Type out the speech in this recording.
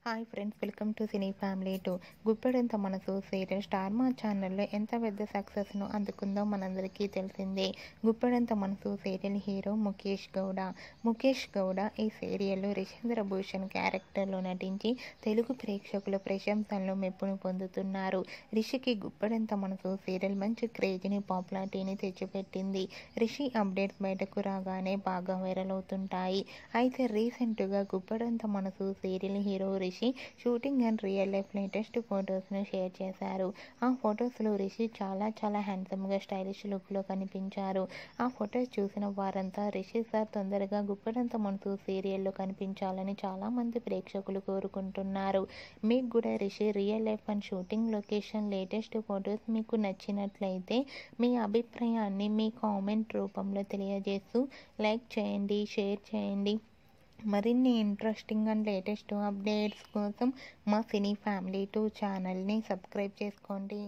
Hi friends, welcome to cine family 2. Guppedantha Manasu serial star మా ఛానల్లో ఎంత పెద్ద సక్సెస్ను అందుకుందో మనందరికీ తెలిసిందే. గుప్పెడంత మనసు సీరియల్ హీరో ముఖేష్ గౌడ ఈ సీరియల్లో రిషేంద్ర భూషణ్ క్యారెక్టర్లో నటించి తెలుగు ప్రేక్షకుల ప్రశంసలను మెప్పును పొందుతున్నారు. రిషికి గుప్పెడంత మనసు సీరియల్ మంచి క్రేజ్ని, పాపులారిటీని తెచ్చిపెట్టింది. రిషి అప్డేట్స్ బయటకు రాగానే బాగా వైరల్ అవుతుంటాయి. అయితే రీసెంట్గా Guppedantha Manasu serial hero Rishi shooting and real life latest ఫొటోస్ను షేర్ చేశారు. ఆ ఫొటోస్లో రిషి చాలా హ్యాండ్సమ్గా స్టైలిష్ లుక్లో కనిపించారు. ఆ ఫొటోస్ చూసిన వారంతా రిషి సార్ తొందరగా గుప్పెడంత మనసు సీరియల్లో కనిపించాలని చాలామంది ప్రేక్షకులు కోరుకుంటున్నారు. మీకు కూడా Rishi real life and shooting location latest photos మీకు నచ్చినట్లయితే మీ అభిప్రాయాన్ని మీ కామెంట్ రూపంలో తెలియజేస్తూ లైక్ చేయండి, షేర్ చేయండి. మరిన్ని ఇంట్రెస్టింగ్ అండ్ లేటెస్ట్ అప్డేట్స్ కోసం మా సినీ ఫ్యామిలీ 2 ఛానల్ని సబ్స్క్రైబ్ చేసుకోండి.